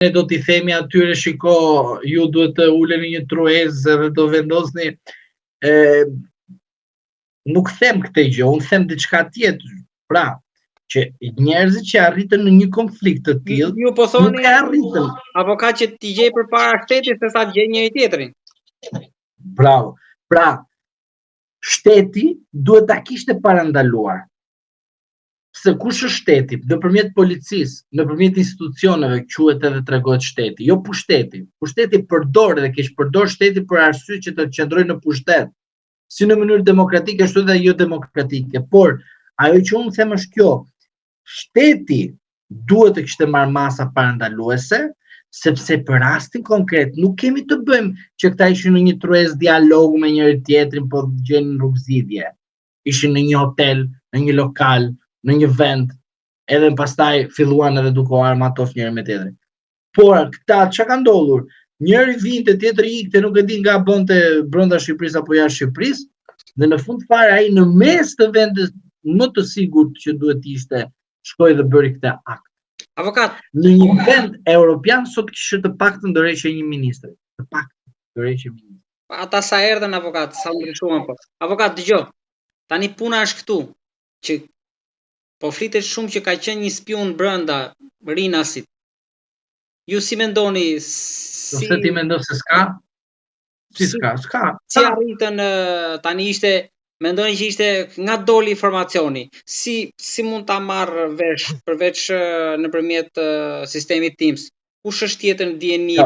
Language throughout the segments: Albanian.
ne do t'i themi atyre, shiko, ju duhet të uleni një truezë dhe do vendosni, nuk them këtë gjë, unë them diçka tjetër. Pra, që njerëzit që arritën në një konflikt të tillë, ju po thoni nuk e arritën. Apo ka që t'i gjej përpara shtetit se sa të gjej njëri tjetrin. Bravo. Pra, shteti duhet ta kishte parandaluar. Se kush është shteti? Nëpërmjet policisë, nëpërmjet institucioneve quhet edhe tregohet shteti, jo pushteti. Pushteti përdor dhe keq përdor shteti për arsye që të qëndrojë në pushtet. Si në mënyrë demokratike, ashtu edhe jo demokratike. Por ajo që unë them është kjo, shteti duhet të kishte marrë masa parandaluese, sepse për rastin konkret nuk kemi të bëjmë që këta ishin në një truez dialogu me njëri tjetrin, po gjenin rrugëzidhje. Ishin në një hotel, në një lokal, në një vend, edhe pastaj filluan edhe duke u armatof njëri me tjetrin. Por këta çka ka ndodhur? Njëri vinte, tjetri ikte, nuk e di nga bënte brenda Shqipërisë apo jashtë Shqipërisë, dhe në fund fare ai në mes të vendit më të sigurt që duhet ishte, shkoi dhe bëri këtë akt. Avokat, në një vend europian sot kishte të paktën dorëheqje një ministri, të paktën dorëheqje ministri. Ata sa erdhën avokat, sa ndryshuan po. Avokat, dëgjoj. Tani puna është këtu, që po flitet shumë që ka qenë një spion brenda Rinasit. Ju si mendoni? Se ti mendon se s'ka? Si s'ka? S'ka. Si arritën tani ishte, mendoni që ishte nga doli informacioni? Si mund ta marr vesh përveç nëpërmjet sistemit Teams? Kush është tjetër dieni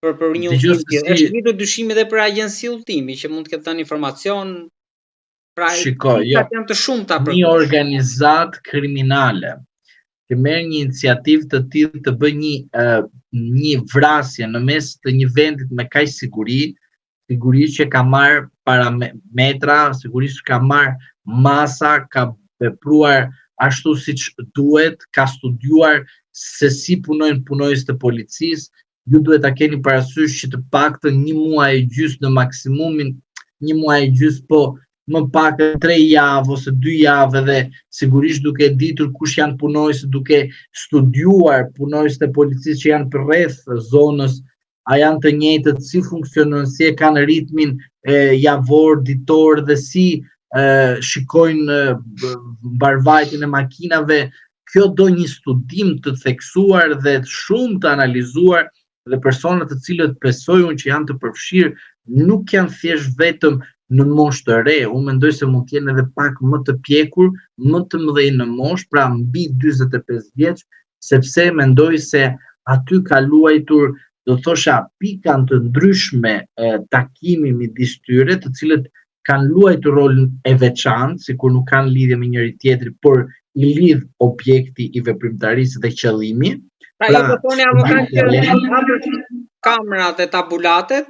për një udhëtim? Është vitur dyshimi edhe për agjenci udhëtimi që mund të ketë dhënë informacion. Pra, janë të shumta për një organizatë kriminale që merr një iniciativë të tillë të bëjë një vrasje në mes të një vendit me kaq siguri që ka marrë parametra, sigurisht ka marrë masa, ka vepruar ashtu siç duhet, ka studiuar se si punojnë punojësit të policisë. Ju duhet ta keni parasysh që të paktën 1 muaj e gjysmë në maksimumin, 1 muaj e gjysmë, po më pak 3 javë ose 2 javë, dhe sigurisht duke ditur kush janë punojësit, duke studiuar punojësit e policisë që janë përreth zonës, a janë të njëjtët, si funksionojnë, si e kanë ritmin javor, ditor, dhe si shikojnë mbarvajtjen e makinave. Kjo do një studim të theksuar dhe shumë të analizuar, dhe personat të cilët presojnë që janë të përfshirë nuk janë thjesht vetëm në moshë të re. Unë mendoj se mund të jenë edhe pak më të pjekur, më të mëdhenj në moshë, pra mbi 45 vjeç, sepse mendoj se aty ka luajtur, do thosha, pika të ndryshme takimi midis tyre, të cilët kanë luajtur rolin e veçantë, sikur nuk kanë lidhje me njëri tjetrin, por i lidh objekti i veprimtarisë dhe qëllimi. Pra, ju po thoni avokat që kamerat e tabulatet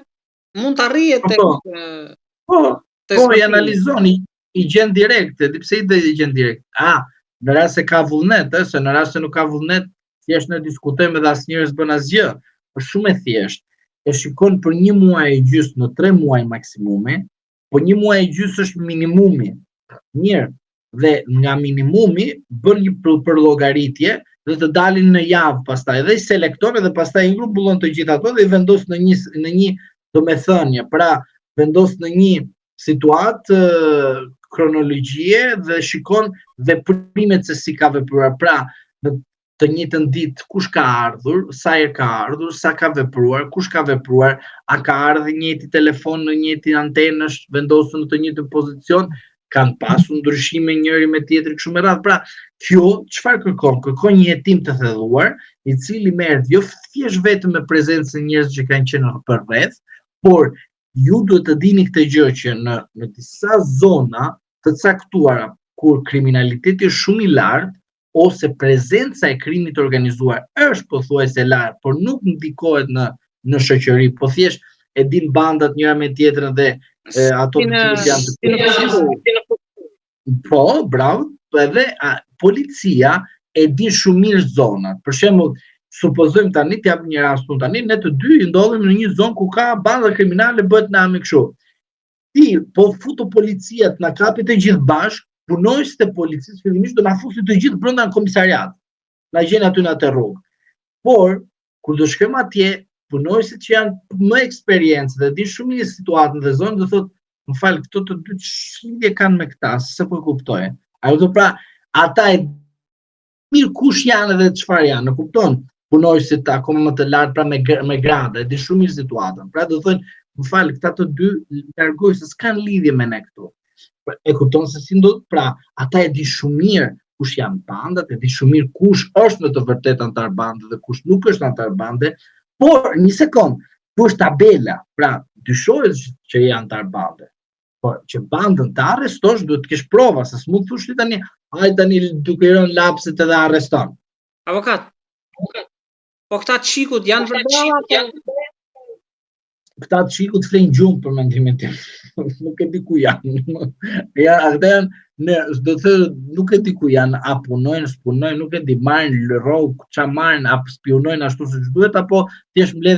mund të arrihet tek Po, i analizoni, i gjen direkt, di pse i gjen direkt. Në rast se ka vullnet, se në rast se nuk ka vullnet, thjesht ne diskutojmë dhe asnjëri s'bën asgjë. Është shumë e thjeshtë. E shikon për 1 muaj e gjysmë në 3 muaj maksimumi, po 1 muaj e gjysmë është minimumi. Mirë, dhe nga minimumi bën një përllogaritje dhe të dalin në javë pastaj, dhe i selekton dhe pastaj i grumbullon të gjitha ato dhe i vendos në një domethënie, pra vendos në një situatë kronologjie dhe shikon veprimet se si ka vepruar. Pra, në të njëjtën ditë kush ka ardhur, sa herë ka ardhur, sa ka vepruar, kush ka vepruar, a ka ardhur njëjti telefon në njëjti antenë, është vendosur në të njëjtën pozicion, kanë pasur ndryshime njëri me tjetrin kështu me radhë. Pra, kjo çfarë kërkon? Kërkon një hetim të thelluar, i cili merret jo thjesht vetëm me prezencën e njerëzve që kanë qenë përreth, por ju duhet të dini këtë gjë që në disa zona të caktuara kur kriminaliteti është shumë i lartë ose prezenca e krimit të organizuar është pothuajse e lartë, por nuk ndikohet në shoqëri, po thjesht e din bandat njëra me tjetrën dhe ato të cilët janë të policisë. Po, bravo, edhe policia e din shumë mirë zonat. Për shembull, supozojmë tani, t'jap një rast tani, ne të dy ndodhemi në një zonë ku ka banda kriminale, bëhet nami kështu. Ti, po futo policia të na kapi të gjithë bashkë, punojësit e policisë fillimisht do na fusin të gjithë brenda në komisariat. Na gjen aty në atë rrugë. Por kur do shkojmë atje, punojësit që janë më eksperiencë dhe di shumë mirë situatën dhe zonën, do thotë, më falë, këto të dy ç'lidhje kanë me këta, se po e kuptoj. Ajo do pra, ata e mirë kush janë dhe çfarë janë, e kupton? Punojësit akoma më të lartë pra me grade, di shumë mirë situatën. Pra do thonë, më falë, këta të dy largoj se s'kan lidhje me ne këtu. E kupton se si ndodh, pra ata e di shumë mirë kush janë bandat, e di shumë mirë kush është në të vërtetë antar bande dhe kush nuk është antar bande, por një sekond, ku është tabela, pra dyshohet që janë antar bande. Por që bandën të arrestosh duhet të kesh prova, se s'mund të thosh ti tani, ai tani duke rënë lapsit edhe arreston. Avokat, po këta çikut janë vërtet? Këta çikut flenë gjumë për mendimin tim. Nuk e di ku janë. Ata janë, do të thënë, nuk e di ku janë, a punojnë, s'punojnë, nuk e di, marrin rrogë, ç'a marrin, a spionojnë ashtu siç duhet, apo thjesht mbledhin